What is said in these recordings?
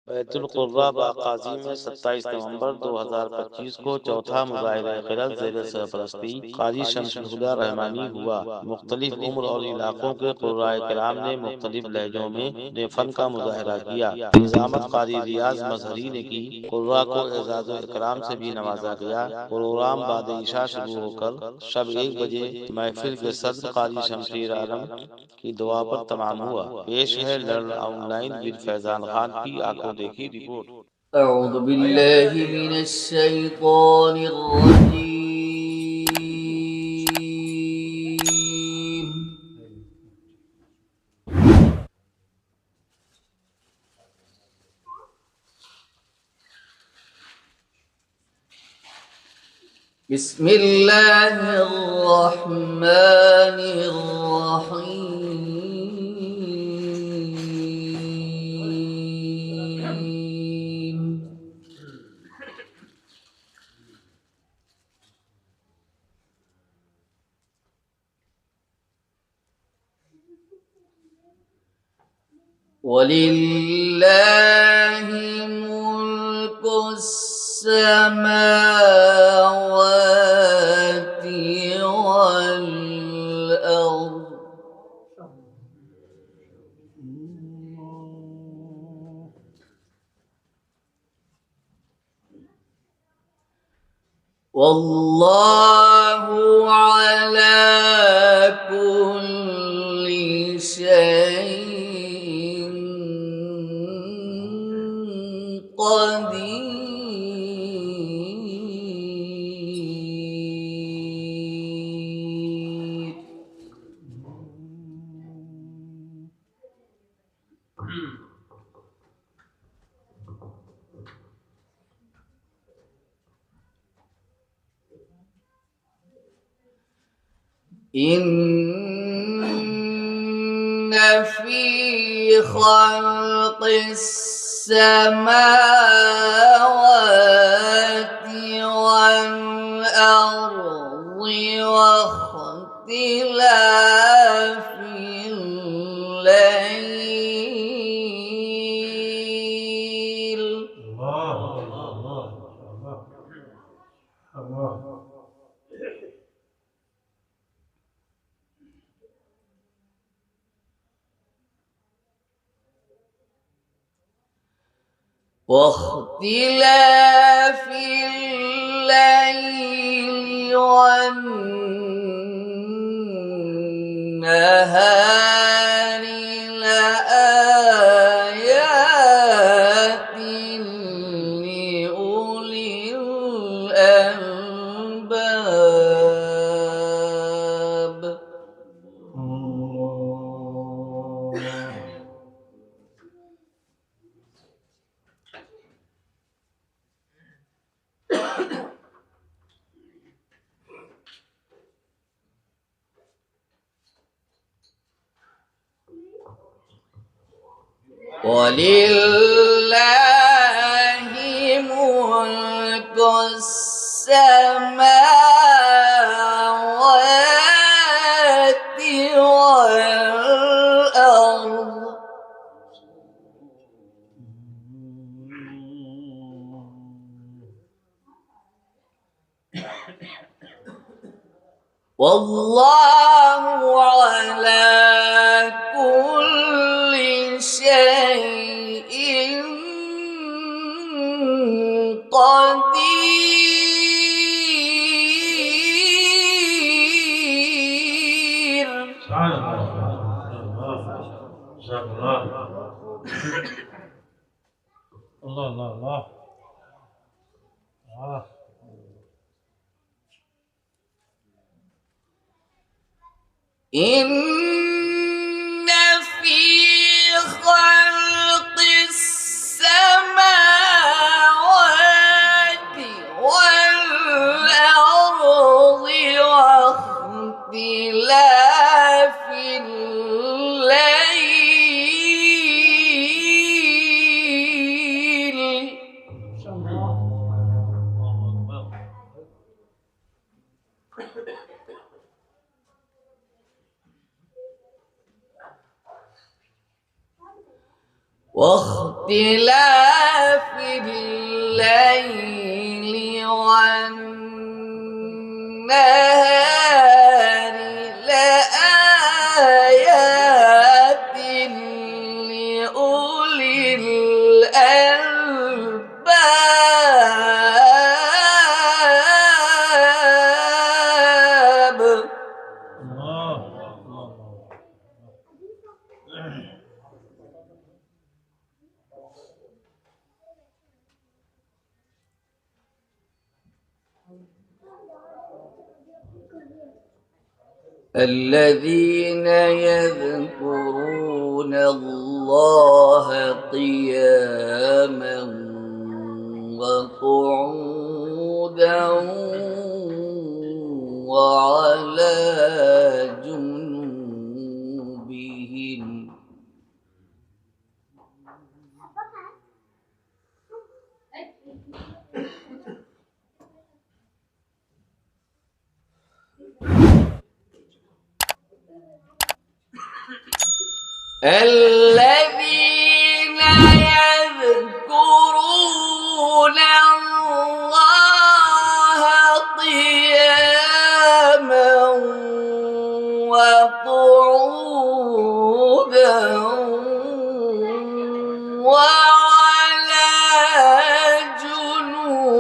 बैतुल कुर्रा बाकाजी में 27 नवंबर 2025 को चौथा मुजाहिरा क़िरात ज़ेर सरपरस्ती क़ाज़ी शम्सुल हुदा रहमानी हुआ। मुख्तलिफ उम्र और इलाकों के क़ुर्राए किराम ने मुख्तलिफ लहजों में अपने फ़न का मुजाहिरा किया। निज़ामत क़ारी रियाज़ मज़हरी ने की। क़ुर्रा को एज़ाज़ व इकराम से भी नवाजा गया। प्रोग्राम बाद इशा शुरू होकर शब 1 बजे महफिल के सदर क़ाज़ी शमशीर आलम की दुआ पर तमाम हुआ। पेश है लर्न ऑनलाइन विद फैज़ान खान की आंखों देखी रिपोर्ट। अऊज़ु बिल्लाहि मिनश शैतानिर रजीम। बिस्मिल्लाहिर रहमानिर रहीम। वलिल्लाहि मुल्कुस समावाति वल अर्द। वल्लाहु अला कुल्ली शैइन क़दीर। إن في خلق السماوات والأرض واختلاف الليل واختلاف الليل والنهار لآيات لأولي الألباب. ولله ملك السماوات والأرض. والله على كل شيء قدير. الله الله الله. إن في خلق السماوات والأرض واختلاف الليل واختلاف اختلاف الليل والنهار لآيات لأولي الألباب. الذين يذكرون الله قياما وقعودا وعلى جنوبهم. الذين يذكرون الله قياما وقعودا وعلى جنوبهم.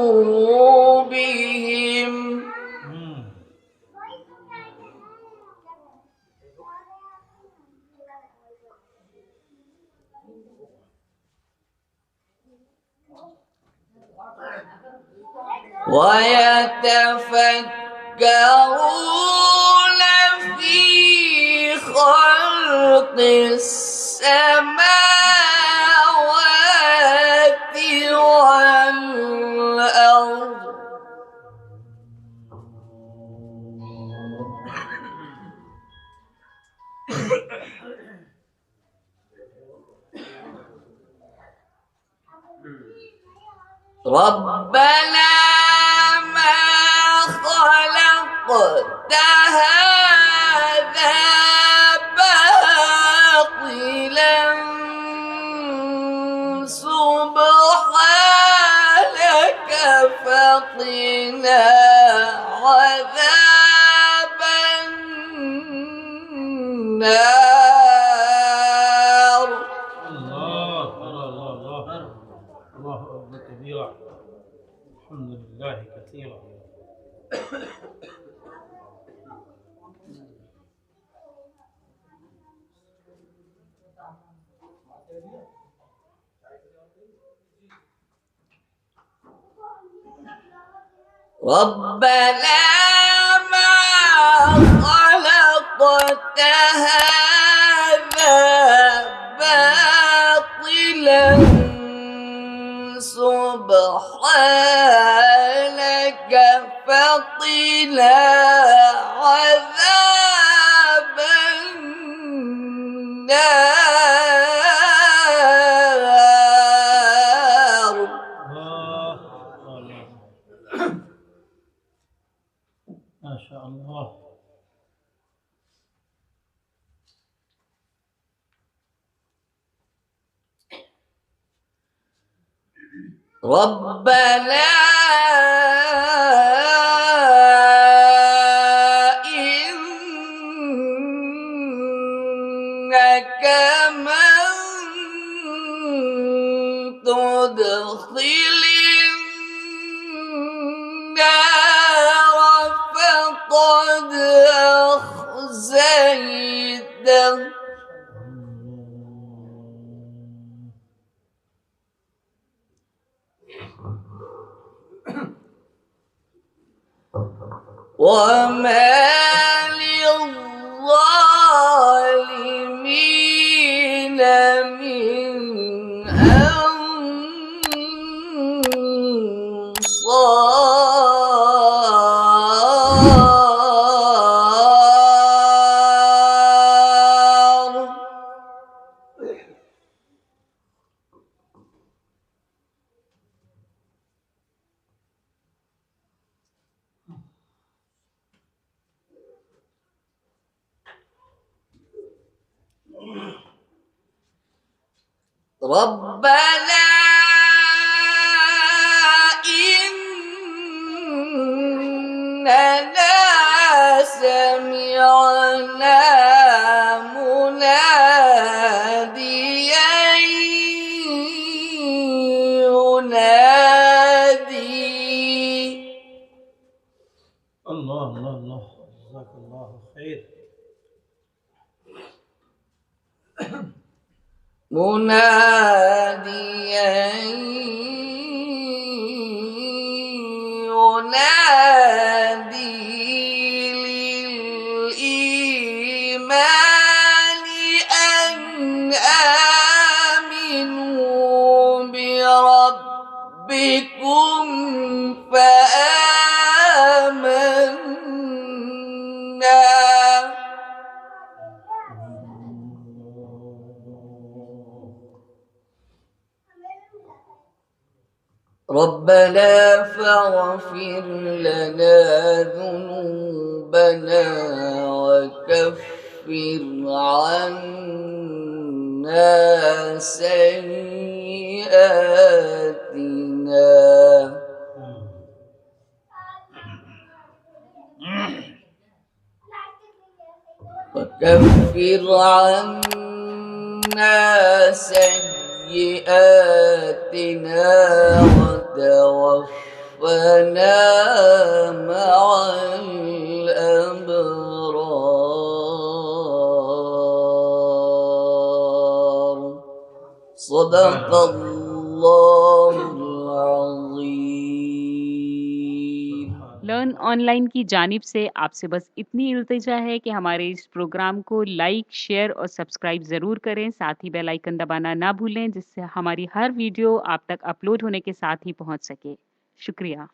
ويتفكرون في خلق السماوات والأرض ربنا ما خلقت هذا باطلا سبحانك فقنا عذاب النار. الله أكبر كبيرا، الحمد لله كثيرا. ربنا ما خلقت هذا باطلا سبحانك فقنا عذاب النار. ما شاء الله. ربنا إنك من تدخل النار فقد أخزيته وما للظالمين من أنصار. ربنا منادي الله الله الله جزاك الله خير. مناديا ينادي للإيمان أن آمنوا بربكم فآمنا ربنا فاغفر لنا ذنوبنا وكفر عنا سيئاتنا وكفر عنا سيئاتنا وتوفنا مع الأبرار صدق الله العظيم। लर्न ऑनलाइन की जानिब से आपसे बस इतनी इल्तिजा है कि हमारे इस प्रोग्राम को लाइक, शेयर और सब्सक्राइब ज़रूर करें। साथ ही बेल आइकन दबाना ना भूलें, जिससे हमारी हर वीडियो आप तक अपलोड होने के साथ ही पहुंच सके। शुक्रिया।